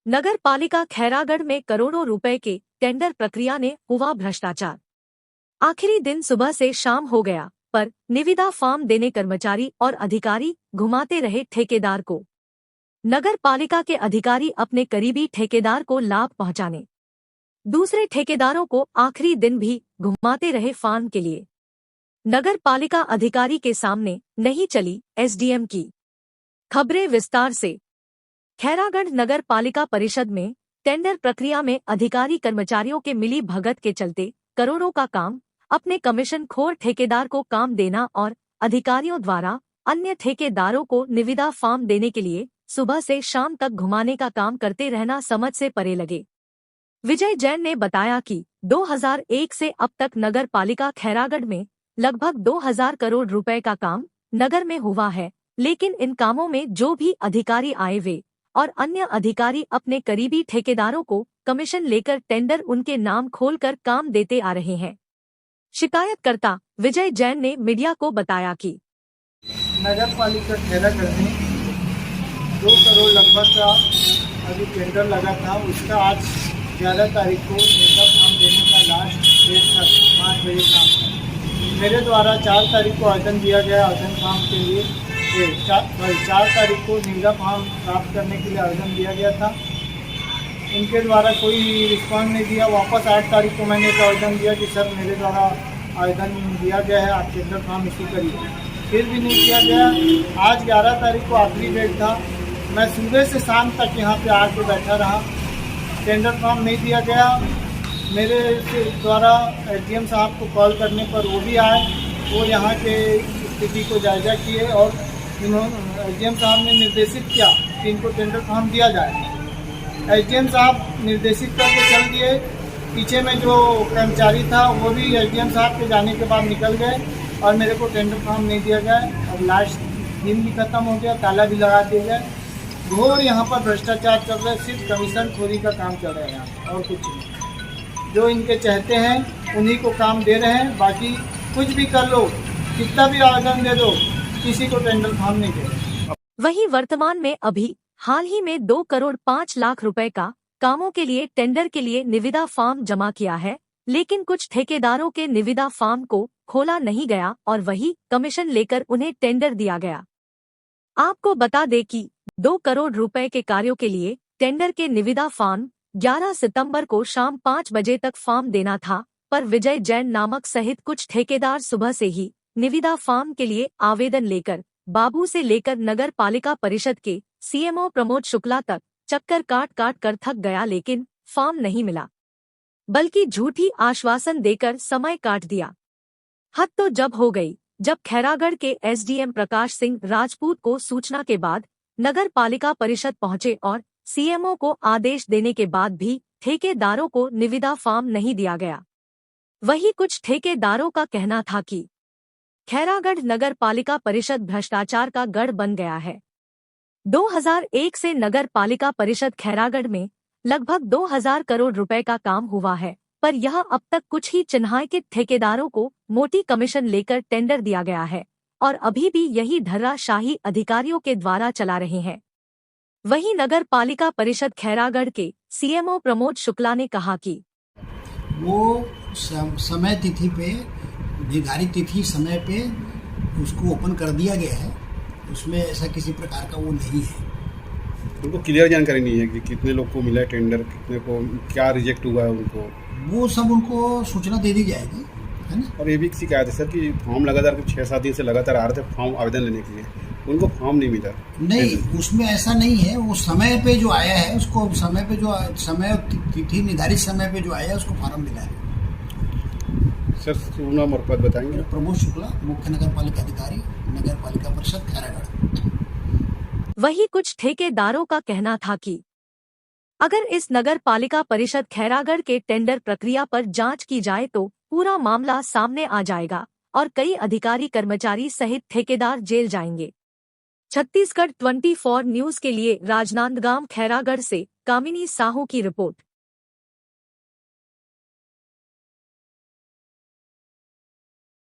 नगर पालिका खैरागढ़ में करोड़ों रुपए के टेंडर प्रक्रिया ने हुआ भ्रष्टाचार। आखिरी दिन सुबह से शाम हो गया, पर निविदा फार्म देने कर्मचारी और अधिकारी घुमाते रहे ठेकेदार को। नगर पालिका के अधिकारी अपने करीबी ठेकेदार को लाभ पहुंचाने दूसरे ठेकेदारों को आखिरी दिन भी घुमाते रहे फार्म के लिए। नगर पालिका अधिकारी के सामने नहीं चली एसडीएम की। खबरें विस्तार से। खैरागढ़ नगर पालिका परिषद में टेंडर प्रक्रिया में अधिकारी कर्मचारियों के मिली भगत के चलते करोड़ों का काम अपने कमीशन खोर ठेकेदार को काम देना और अधिकारियों द्वारा अन्य ठेकेदारों को निविदा फार्म देने के लिए सुबह से शाम तक घुमाने का काम करते रहना समझ से परे लगे। विजय जैन ने बताया कि 2001 से अब तक नगर पालिका खैरागढ़ में लगभग 2000 करोड़ रुपए का काम नगर में हुआ है, लेकिन इन कामों में जो भी अधिकारी आए वे और अन्य अधिकारी अपने करीबी ठेकेदारों को कमीशन लेकर टेंडर उनके नाम खोलकर काम देते आ रहे हैं। शिकायतकर्ता विजय जैन ने मीडिया को बताया कि नगर पालिका खैरागढ़ में 2 करोड़ लगभग का अभी टेंडर लगा था। उसका आज 11 तारीख को निविदा फार्म देने का लास्ट डेट था, 5 बजे शाम। मेरे द्वारा 4 तारीख को आवेदन दिया गया आवेदन फार्म के लिए। 4 तारीख को निविदा फार्म प्राप्त करने के लिए आवेदन दिया गया था। उनके द्वारा कोई रिस्पॉन्स नहीं दिया। वापस 8 तारीख को मैंने एक आवेदन दिया कि सर मेरे द्वारा आवेदन दिया गया है, आप टेंडर फार्म इशू करिए। फिर भी नहीं किया गया। आज 11 तारीख को आखिरी डेट था। मैं सुबह से शाम तक यहाँ पे आके बैठा रहा, टेंडर फार्म नहीं दिया गया। मेरे द्वारा एसडीएम साहब को कॉल करने पर वो भी आए, वो यहाँ के स्थिति को जायजा किए और एसडीएम साहब ने निर्देशित किया कि इनको टेंडर फार्म दिया जाए। एसडीएम साहब निर्देशित करके चल दिए। पीछे में जो कर्मचारी था वो भी एसडीएम साहब के जाने के बाद निकल गए और मेरे को टेंडर फार्म नहीं दिया गया। और लास्ट दिन भी खत्म हो गया, ताला भी लगा दिया गया। घोर यहाँ पर भ्रष्टाचार चल रहा है, सिर्फ कमीशन खोरी का काम चल रहा है यहाँ, और कुछ नहीं। जो इनके चाहते हैं उन्हीं को काम दे रहे हैं, बाकी कुछ भी कर लो, कितना भी आवेदन दे दो, किसी को टेंडर फार्म नहीं दे रहे। वहीं वर्तमान में अभी हाल ही में 2 करोड़ 5 लाख रुपए का कामों के लिए टेंडर के लिए निविदा फार्म जमा किया है, लेकिन कुछ ठेकेदारों के निविदा फार्म को खोला नहीं गया और वही कमीशन लेकर उन्हें टेंडर दिया गया। आपको बता दें कि 2 करोड़ रुपए के कार्यों के लिए टेंडर के निविदा फार्म 11 सितंबर को शाम 5 बजे तक फार्म देना था, पर विजय जैन नामक सहित कुछ ठेकेदार सुबह से ही निविदा फार्म के लिए आवेदन लेकर बाबू से लेकर नगर पालिका परिषद के सीएमओ प्रमोद शुक्ला तक चक्कर काट काट कर थक गया, लेकिन फार्म नहीं मिला, बल्कि झूठी आश्वासन देकर समय काट दिया। हद तो जब हो गई जब खैरागढ़ के एसडीएम प्रकाश सिंह राजपूत को सूचना के बाद नगर पालिका परिषद पहुंचे और सीएमओ को आदेश देने के बाद भी ठेकेदारों को निविदा फार्म नहीं दिया गया। वही कुछ ठेकेदारों का कहना था कि खैरागढ़ नगर पालिका परिषद भ्रष्टाचार का गढ़ बन गया है। 2001 से नगर पालिका परिषद खैरागढ़ में लगभग 2000 करोड़ रुपए का काम हुआ है, पर यह अब तक कुछ ही चिन्हांकित ठेकेदारों को मोटी कमीशन लेकर टेंडर दिया गया है और अभी भी यही धर्राशाही अधिकारियों के द्वारा चला रहे हैं। वहीं नगर पालिका परिषद खैरागढ़ के सीएमओ प्रमोद शुक्ला ने कहा कि वो समय तिथि पे, निर्धारित तिथि समय पे उसको ओपन कर दिया गया है, उसमें ऐसा किसी प्रकार का वो नहीं है। उनको क्लियर जानकारी नहीं है कि कितने लोग को मिला है टेंडर, कितने को क्या रिजेक्ट हुआ है, उनको वो सब उनको सूचना दे दी जाएगी, है ना। और ये भी शिकायत है सर कि फॉर्म लगातार 6-7 दिन से लगातार आ रहे थे फॉर्म आवेदन लेने के लिए, उनको फॉर्म नहीं मिला। नहीं, उसमें ऐसा नहीं है। वो समय पे जो आया है उसको समय पे जो समय तिथि निर्धारित समय पे जो आया है उसको फॉर्म मिला है। सर नाम और पद बताएंगे। प्रमोद शुक्ला, मुख्य नगर पालिका अधिकारी, नगर पालिका परिषद खैरागढ़। वही कुछ ठेकेदारों का कहना था कि अगर इस नगर पालिका परिषद खैरागढ़ के टेंडर प्रक्रिया पर जांच की जाए तो पूरा मामला सामने आ जाएगा और कई अधिकारी कर्मचारी सहित ठेकेदार जेल जाएंगे। छत्तीसगढ़ 24 न्यूज के लिए राजनांदगांव खैरागढ़ से कामिनी साहू की रिपोर्ट।